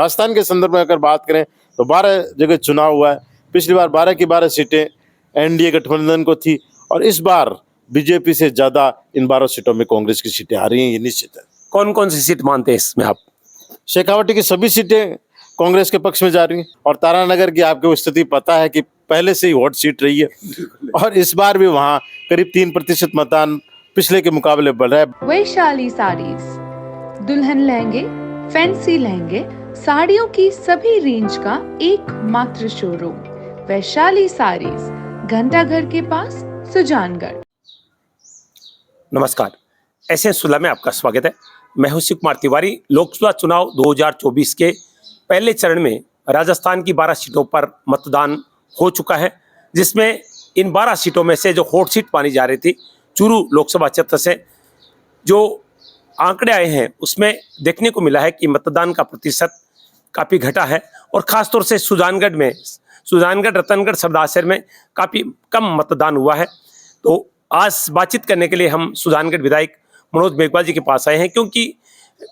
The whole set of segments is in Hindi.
राजस्थान के संदर्भ में अगर बात करें तो 12 जगह चुनाव हुआ है। पिछली बार 12 की 12 सीटें एनडीए गठबंधन को थी और इस बार बीजेपी से ज्यादा इन 12 सीटों में कांग्रेस की सीटें आ रही हैं, ये निश्चित है। कौन कौन सी सीट मानते हैं इसमें आप? शेखावाटी की सभी सीटें कांग्रेस के पक्ष में जा रही हैं और तारानगर की आपको स्थिति पता है कि पहले से ही हॉट सीट रही है और इस बार भी वहां करीब 3% मतदान पिछले के मुकाबले बढ़ रहा है। वैशाली साड़ीज, दुल्हन लहंगे, फैंसी लहंगे, साड़ियों की सभी रेंज का एकमात्र शोरूम वैशाली साड़ीज, घंटाघर के पास, सुजानगढ़। नमस्कार, एसएन सुलह में आपका स्वागत है। मैं हूं शिव कुमार तिवारी। लोकसभा चुनाव 2024 के पहले चरण में राजस्थान की 12 सीटों पर मतदान हो चुका है, जिसमें इन 12 सीटों में से जो हॉट सीट मानी जा रही थी चूरू लोकसभा क्षेत्र से, जो आंकड़े आए हैं उसमें देखने को मिला है कि मतदान का प्रतिशत काफ़ी घटा है और ख़ासतौर से सुजानगढ़, रतनगढ़, सरदारशहर में काफ़ी कम मतदान हुआ है। तो आज बातचीत करने के लिए हम सुजानगढ़ विधायक मनोज मेघवाल जी के पास आए हैं, क्योंकि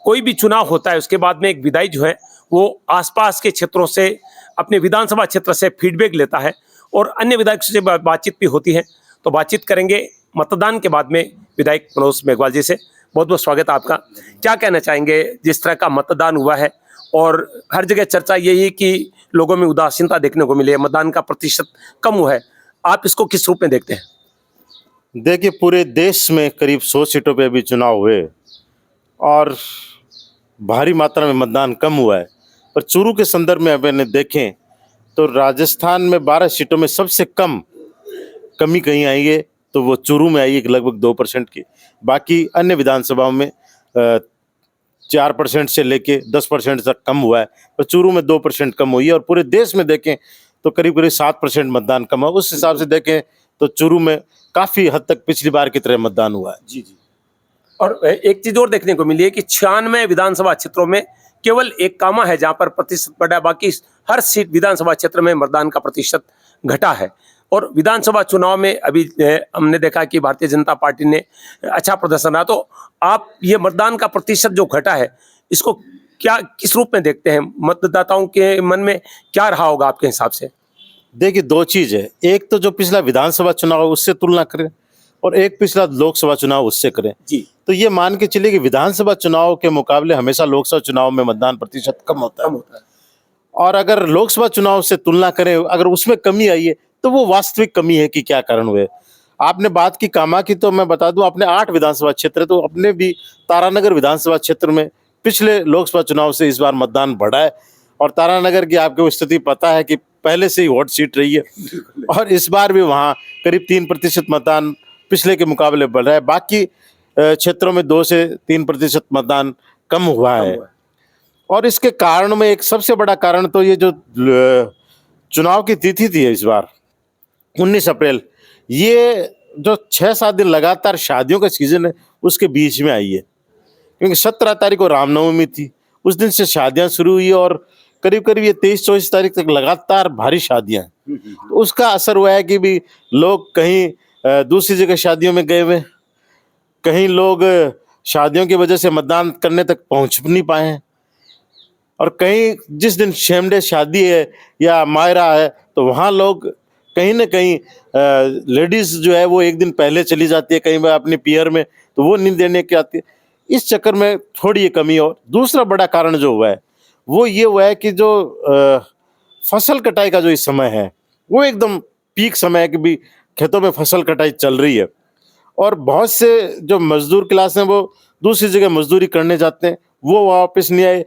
कोई भी चुनाव होता है उसके बाद में एक विधायक जो है वो आसपास के क्षेत्रों से, अपने विधानसभा क्षेत्र से फीडबैक लेता है और अन्य विधायकों से बातचीत भी होती है। तो बातचीत करेंगे मतदान के बाद में विधायक मनोज मेघवाल जी से। बहुत बहुत स्वागत है आपका। क्या कहना चाहेंगे जिस तरह का मतदान हुआ है और हर जगह चर्चा यही है कि लोगों में उदासीनता देखने को मिली है, मतदान का प्रतिशत कम हुआ है, आप इसको किस रूप में देखते हैं? देखिए, पूरे देश में करीब 100 सीटों पे अभी चुनाव हुए और भारी मात्रा में मतदान कम हुआ है। पर चूरू के संदर्भ में अगर देखें तो राजस्थान में 12 सीटों में सबसे कम कमी कहीं आई है तो वो चूरू में आई है, लगभग 2% की। बाकी अन्य विधानसभाओं में 4% से लेके 10% तक कम हुआ है, पर चूरू में 2% कम हुई है। और पूरे देश में देखें तो करीब करीब 7% मतदान कम हुआ। उस हिसाब से देखें तो चूरू में काफी हद तक पिछली बार की तरह मतदान हुआ है। जी। और एक चीज और देखने को मिली है कि 96 विधानसभा क्षेत्रों में केवल एक कामा है जहां पर प्रतिशत बढ़ा है, बाकी हर सीट विधानसभा क्षेत्र में मतदान का प्रतिशत घटा है। और विधानसभा चुनाव में अभी हमने देखा कि भारतीय जनता पार्टी ने अच्छा प्रदर्शन रहा। तो आप ये मतदान का प्रतिशत जो घटा है इसको किस रूप में देखते हैं? मतदाताओं के मन में क्या रहा होगा आपके हिसाब से? देखिए, दो चीज है। एक तो जो पिछला विधानसभा चुनाव है उससे तुलना करें और एक पिछला लोकसभा चुनाव उससे करें जी। तो ये मान के चलिए कि विधानसभा चुनाव के मुकाबले हमेशा लोकसभा चुनाव में मतदान प्रतिशत कम होता है। और अगर लोकसभा चुनाव से तुलना करें, अगर उसमें कमी आई है तो वो वास्तविक कमी है कि क्या कारण हुए। आपने बात की कामा की, तो मैं बता दूं अपने 8 विधानसभा क्षेत्र है, तो अपने भी तारानगर विधानसभा क्षेत्र में पिछले लोकसभा चुनाव से इस बार मतदान बढ़ा है। और तारानगर की आपको स्थिति पता है कि पहले से ही हॉट सीट रही है और इस बार भी वहाँ करीब 3% मतदान पिछले के मुकाबले बढ़ रहा है। बाकी क्षेत्रों में 2 से 3% मतदान कम हुआ है। और इसके कारण में एक सबसे बड़ा कारण तो ये जो चुनाव की तिथि थी इस बार 19 अप्रैल, ये जो 6-7 दिन लगातार शादियों का सीजन है उसके बीच में आई है, क्योंकि 17 तारीख को रामनवमी थी, उस दिन से शादियां शुरू हुई और करीब करीब ये 23-24 तारीख तक लगातार भारी शादियां हैं। तो उसका असर हुआ है कि भी लोग कहीं दूसरी जगह शादियों में गए हुए, कहीं लोग शादियों की वजह से मतदान करने तक पहुंच नहीं पाए हैं, और कहीं जिस दिन सेम डे शादी है या मायरा है तो वहाँ लोग कहीं ना कहीं लेडीज जो है वो एक दिन पहले चली जाती है कहीं अपने पियर में, तो वो नहीं देने की आती है। इस चक्कर में थोड़ी ये कमी। और दूसरा बड़ा कारण जो हुआ है वो ये हुआ है कि जो फसल कटाई का जो इस समय है वो एकदम पीक समय है कि भी खेतों में फसल कटाई चल रही है और बहुत से जो मजदूर क्लास हैं वो दूसरी जगह मजदूरी करने जाते हैं, वो वापस नहीं आए।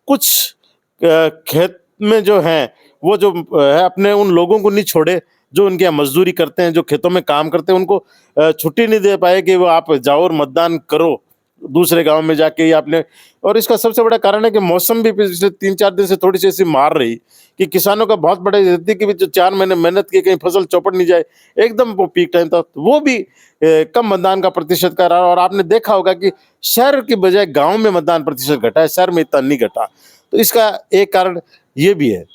कुछ खेत में जो हैं वो जो है अपने उन लोगों को नहीं छोड़े जो उनके यहाँ मजदूरी करते हैं, जो खेतों में काम करते हैं, उनको छुट्टी नहीं दे पाए कि वो आप जाओ और मतदान करो दूसरे गांव में जाके या अपने। और इसका सबसे बड़ा कारण है कि मौसम भी पिछले 3-4 दिन से थोड़ी सी ऐसी मार रही कि किसानों का बहुत बड़ा रहती कि जो 4 महीने मेहनत की कहीं फसल चौपट नहीं जाए, एकदम वो पीक टाइम था, वो भी कम मतदान का प्रतिशत का रहा। और आपने देखा होगा कि शहर की बजाय गाँव में मतदान प्रतिशत घटा है, शहर में इतना नहीं घटा। तो इसका एक कारण ये भी है।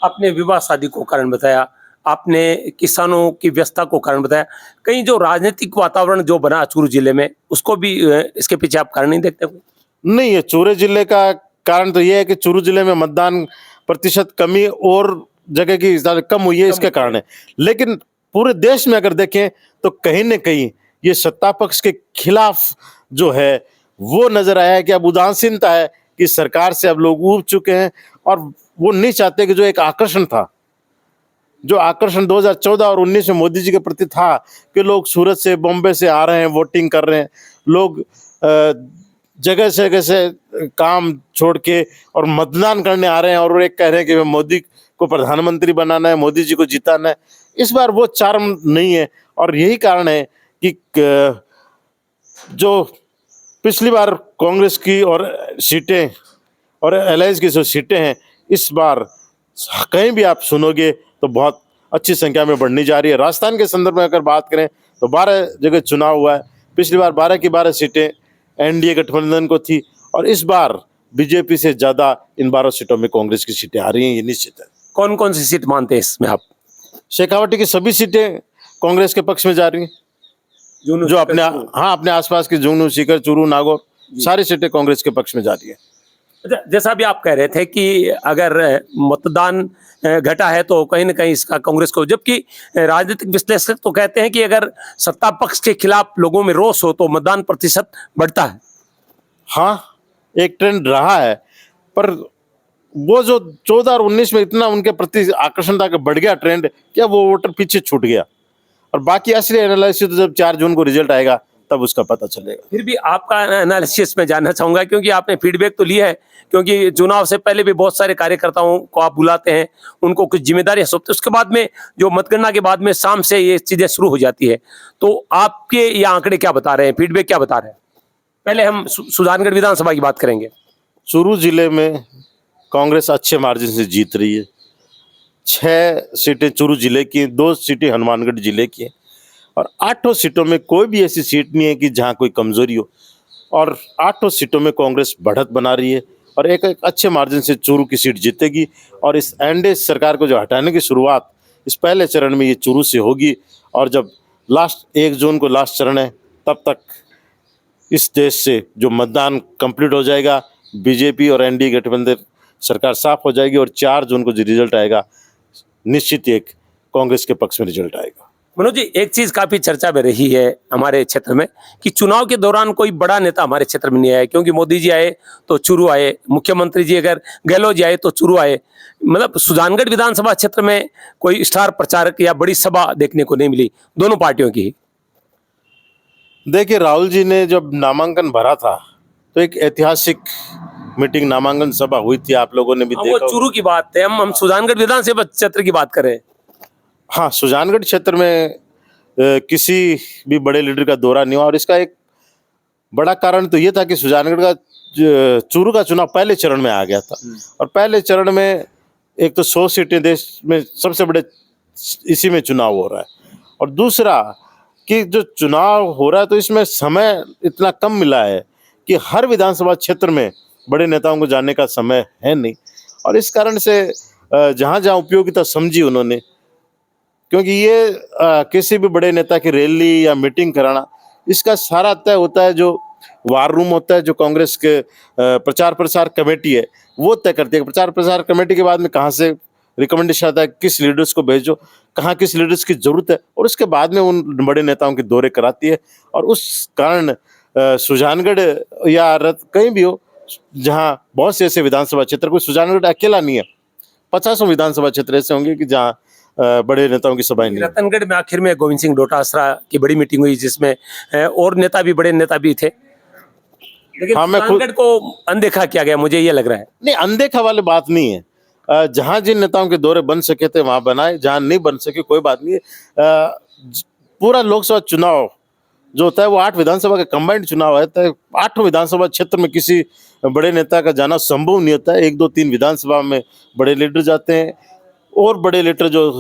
आपने विवाह शादी को कारण बताया, आपने किसानों की व्यस्तता को कारण बताया, कहीं जो राजनीतिक वातावरण जो बना चूरू जिले में उसको भी इसके पीछे आप कारण नहीं देखते? नहीं, ये चूरू जिले का कारण तो ये है कि चूरू जिले में मतदान प्रतिशत कमी और जगह की ज्यादा कम हुई है, इसके कारण है। लेकिन पूरे देश में अगर देखें तो कहीं न कहीं ये सत्ता पक्ष के खिलाफ जो है वो नजर आया है कि अब उदासीनता है कि सरकार से अब लोग ऊब चुके हैं और वो नहीं चाहते कि जो एक आकर्षण था, जो आकर्षण 2014 और 19 में मोदी जी के प्रति था कि लोग सूरत से बॉम्बे से आ रहे हैं, वोटिंग कर रहे हैं, लोग जगह से काम छोड़ के और मतदान करने आ रहे हैं और एक कह रहे हैं कि मोदी को प्रधानमंत्री बनाना है, मोदी जी को जिताना है। इस बार वो चार्म नहीं है और यही कारण है कि जो पिछली बार कांग्रेस की और सीटें और अलायंस की जो सीटें हैं, इस बार कहीं भी आप सुनोगे तो बहुत अच्छी संख्या में बढ़नी जा रही है। राजस्थान के संदर्भ में अगर बात करें तो 12 जगह चुनाव हुआ है। पिछली बार 12 की 12 सीटें एनडीए गठबंधन को थी और इस बार बीजेपी से ज्यादा इन 12 सीटों में कांग्रेस की सीटें आ रही हैं, ये निश्चित है। कौन कौन सी सीट मानते हैं इसमें आप? शेखावटी की सभी सीटें कांग्रेस के पक्ष में जा रही हैं। जो अपने आसपास की जुगनू, सीकर, चूरू, नागौर, सारी सीटें कांग्रेस के पक्ष में जा रही है। जैसा भी आप कह रहे थे कि अगर मतदान घटा है तो कहीं ना कहीं इसका कांग्रेस को, जबकि राजनीतिक विश्लेषक तो कहते हैं कि अगर सत्ता पक्ष के खिलाफ लोगों में रोष हो तो मतदान प्रतिशत बढ़ता है। हाँ, एक ट्रेंड रहा है, पर वो जो 14 और 19 में इतना उनके प्रति आकर्षण था कि बढ़ गया ट्रेंड, क्या वो वोटर पीछे छूट गया? और बाकी असली एनालिसिस तो जब 4 जून को रिजल्ट आएगा तब उसका पता चलेगा। फिर भी आपका एनालिसिस में जानना चाहूंगा, क्योंकि आपने फीडबैक तो लिया है, क्योंकि चुनाव से पहले भी बहुत सारे कार्यकर्ताओं को आप बुलाते हैं, उनको कुछ जिम्मेदारियां सौंपते, उसके बाद में जो मतगणना के बाद में शाम से ये चीजें शुरू हो जाती है, तो आपके ये आंकड़े क्या बता रहे हैं, फीडबैक क्या बता रहे हैं? पहले हम सुजानगढ़ विधानसभा की बात करेंगे। चूरू जिले में कांग्रेस अच्छे मार्जिन से जीत रही है। 6 सीटें चूरू जिले की, 2 सीटें हनुमानगढ़ जिले की हैं और 8 सीटों में कोई भी ऐसी सीट नहीं है कि जहां कोई कमजोरी हो और 8 सीटों में कांग्रेस बढ़त बना रही है और एक अच्छे मार्जिन से चूरू की सीट जीतेगी। और इस एनडीए सरकार को जो हटाने की शुरुआत इस पहले चरण में ये चूरू से होगी और जब लास्ट 1 जून को लास्ट चरण है, तब तक इस देश से जो मतदान कंप्लीट हो जाएगा, बीजेपी और एनडीए गठबंधन सरकार साफ हो जाएगी और 4 जून को जो रिजल्ट आएगा, निश्चित एक कांग्रेस के पक्ष में रिजल्ट आएगा। मनोज जी, एक चीज काफी चर्चा में रही है हमारे क्षेत्र में कि चुनाव के दौरान कोई बड़ा नेता हमारे क्षेत्र में नहीं आया, क्योंकि मोदी जी आए तो चूरू आए, मुख्यमंत्री जी अगर गहलोत जी आए तो चूरू आए, मतलब सुजानगढ़ विधानसभा क्षेत्र में कोई स्टार प्रचारक या बड़ी सभा देखने को नहीं मिली दोनों पार्टियों की। देखिए, राहुल जी ने जब नामांकन भरा था तो एक ऐतिहासिक मीटिंग, नामांकन सभा हुई थी, आप लोगों ने भी देखा। वो चूरू की बात है, हम सुजानगढ़ विधानसभा क्षेत्र की बात करें। हाँ, सुजानगढ़ क्षेत्र में किसी भी बड़े लीडर का दौरा नहीं हुआ और इसका एक बड़ा कारण तो ये था कि सुजानगढ़ का चूरू का चुनाव पहले चरण में आ गया था और पहले चरण में एक तो 100 सीटें देश में सबसे बड़े इसी में चुनाव हो रहा है और दूसरा कि जो चुनाव हो रहा है तो इसमें समय इतना कम मिला है कि हर विधानसभा क्षेत्र में बड़े नेताओं को जाने का समय है नहीं और इस कारण से जहाँ जहाँ उपयोगिता समझी उन्होंने, क्योंकि ये किसी भी बड़े नेता की रैली या मीटिंग कराना, इसका सारा तय होता है, जो वार रूम होता है, जो कांग्रेस के प्रचार प्रसार कमेटी है वो तय करती है। प्रचार प्रसार कमेटी के बाद में कहाँ से रिकमेंडेशन आता है, किस लीडर्स को भेजो, कहाँ किस लीडर्स की जरूरत है और उसके बाद में उन बड़े नेताओं के दौरे कराती है। और उस कारण सुजानगढ़ या कहीं भी हो जहाँ बहुत से ऐसे विधानसभा क्षेत्र, कोई सुजानगढ़ अकेला नहीं है, 50 विधानसभा क्षेत्र ऐसे होंगे कि जहाँ बड़े नेताओं की सभाएं नहीं। रतनगढ़ में आखिर में गोविंद सिंह डोटासरा की बड़ी मीटिंग हुई जिसमें और नेता भी, बड़े नेता भी थे, लेकिन हाँ, सुजानगढ़ को अनदेखा किया गया, मुझे ये लग रहा है। नहीं, अनदेखा वाली बात नहीं है। जहां जिन नेताओं के दौरे बन सके थे वहां बनाए, जहां नहीं बन सके कोई बात नहीं है। पूरा लोकसभा चुनाव जो होता है वो 8 विधानसभा का कंबाइंड चुनाव है, तो 8 विधानसभा क्षेत्र में किसी बड़े नेता का जाना संभव नहीं होता है। 1, 2, 3 विधानसभा में बड़े लीडर जाते हैं और बड़े लीडर जो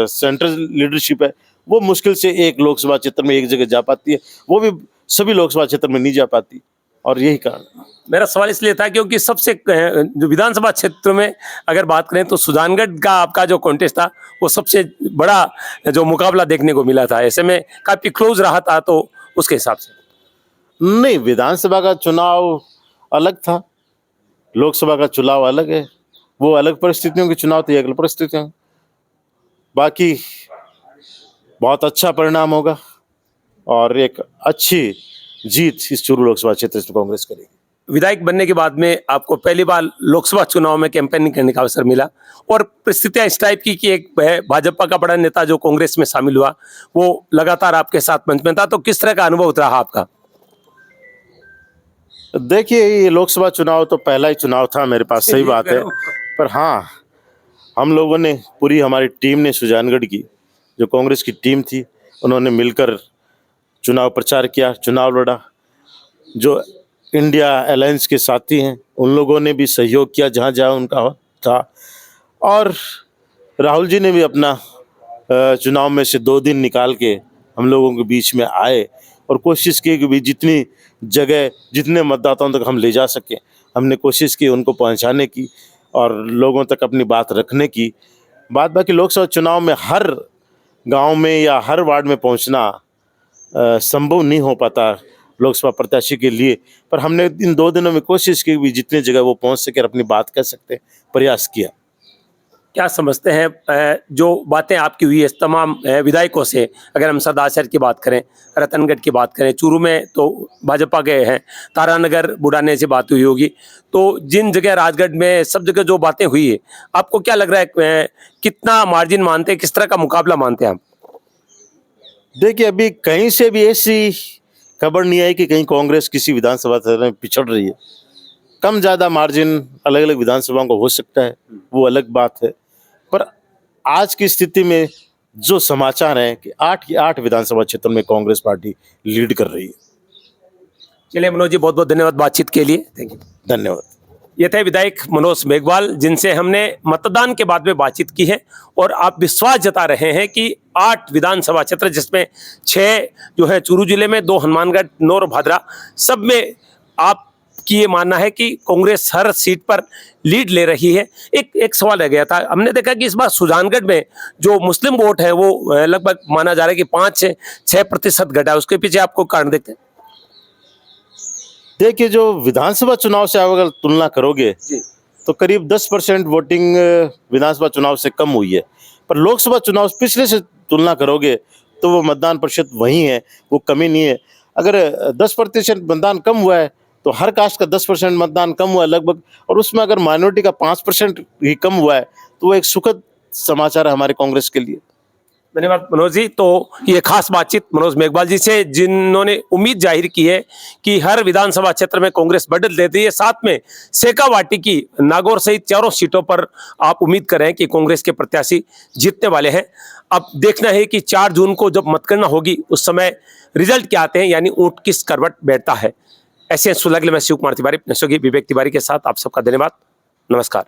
सेंट्रल लीडरशिप है वो मुश्किल से एक लोकसभा क्षेत्र में एक जगह जा पाती है, वो भी सभी लोकसभा क्षेत्र में नहीं जा पाती और यही कारण। मेरा सवाल इसलिए था क्योंकि सबसे जो विधानसभा क्षेत्र में अगर बात करें तो सुजानगढ़ का आपका जो कॉन्टेस्ट था वो सबसे बड़ा जो मुकाबला देखने को मिला था, ऐसे में काफी क्लोज रहा था, तो उसके हिसाब से। नहीं, विधानसभा का चुनाव अलग था, लोकसभा का चुनाव अलग है, वो अलग परिस्थितियों के चुनाव तो ये अलग परिस्थितियां। बाकी बहुत अच्छा परिणाम होगा और एक अच्छी जीत इस चूरू लोकसभा क्षेत्र से कांग्रेस करेगी। विधायक बनने के बाद में आपको पहली बार लोकसभा चुनाव में कैंपेनिंग करने का अवसर मिला और परिस्थितियां इस टाइप की कि एक भाजपा का बड़ा नेता जो कांग्रेस में शामिल हुआ वो लगातार आपके साथ मंच में था, तो किस तरह का अनुभव रहा आपका? देखिए, ये लोकसभा चुनाव तो पहला ही चुनाव था मेरे पास, सही बात है। पर हाँ, हम लोगों ने, पूरी हमारी टीम ने, सुजानगढ़ की जो कांग्रेस की टीम थी, उन्होंने मिलकर चुनाव प्रचार किया, चुनाव लड़ा। जो इंडिया अलायंस के साथी हैं उन लोगों ने भी सहयोग किया जहाँ जहाँ उनका था, और राहुल जी ने भी अपना चुनाव में से 2 दिन निकाल के हम लोगों के बीच में आए और कोशिश की कि भी जितनी जगह, जितने मतदाताओं तक हम ले जा सकें, हमने कोशिश की उनको पहुंचाने की और लोगों तक अपनी बात रखने की। बाकी लोकसभा चुनाव में हर गांव में या हर वार्ड में पहुंचना संभव नहीं हो पाता लोकसभा प्रत्याशी के लिए, पर हमने इन 2 दिनों में कोशिश की भी जितने जगह वो पहुंच सके अपनी बात कह सकते, प्रयास किया। क्या समझते हैं जो बातें आपकी हुई है तमाम विधायकों से, अगर हम सरदार शहर की बात करें, रतनगढ़ की बात करें, चूरू में तो भाजपा के हैं, तारानगर बुढ़ाने से बात हुई होगी, तो जिन जगह राजगढ़ में सब जगह जो बातें हुई है, आपको क्या लग रहा है कितना मार्जिन मानते हैं, किस तरह का मुकाबला मानते हैं आप? देखिए, अभी कहीं से भी ऐसी खबर नहीं आई कि कहीं कांग्रेस किसी विधानसभा क्षेत्र में पिछड़ रही है। कम ज़्यादा मार्जिन अलग अलग विधानसभाओं को हो सकता है, वो अलग बात है, पर आज की स्थिति में जो समाचार हैं कि 8 की 8 विधानसभा क्षेत्र में कांग्रेस पार्टी लीड कर रही है। चलिए मनोज जी, बहुत बहुत धन्यवाद बातचीत के लिए। Thank you. धन्यवाद। ये थे विधायक मनोज मेघवाल, जिनसे हमने मतदान के बाद में बातचीत की है और आप विश्वास जता रहे हैं कि 8 विधानसभा क्षेत्र, जिसमें 6 जो है चूरू जिले में, 2 हनुमानगढ़, नौर भादरा, सब में आपकी ये मानना है कि कांग्रेस हर सीट पर लीड ले रही है। एक सवाल रह गया था, हमने देखा कि इस बार सुजानगढ़ में जो मुस्लिम वोट है वो लगभग माना जा रहा है कि 5-6% घटा है, उसके पीछे आपको कारण देखते हैं? देखिए, जो विधानसभा चुनाव से आप अगर तुलना करोगे तो करीब 10% वोटिंग विधानसभा चुनाव से कम हुई है, पर लोकसभा चुनाव पिछले से तुलना करोगे तो वो मतदान प्रतिशत वही है, वो कमी नहीं है। अगर 10% मतदान कम हुआ है तो हर कास्ट का 10% मतदान कम हुआ है लगभग, और उसमें अगर माइनॉरिटी का 5% ही कम हुआ है तो वो एक सुखद समाचार है हमारे कांग्रेस के लिए। धन्यवाद मनोज जी। तो ये खास बातचीत मनोज मेघवाल जी से, जिन्होंने उम्मीद जाहिर की है कि हर विधानसभा क्षेत्र में कांग्रेस बढ़त लेती है, साथ में शेखावाटी की, नागौर सहित 4 सीटों पर आप उम्मीद करें कि कांग्रेस के प्रत्याशी जीतने वाले हैं। अब देखना है कि 4 जून को जब मतगणना होगी उस समय रिजल्ट क्या आते हैं, यानी ऊंट किस करवट बैठता है। ऐसे सुलगले में शिव कुमार तिवारी, विवेक तिवारी के साथ आप सबका धन्यवाद। नमस्कार।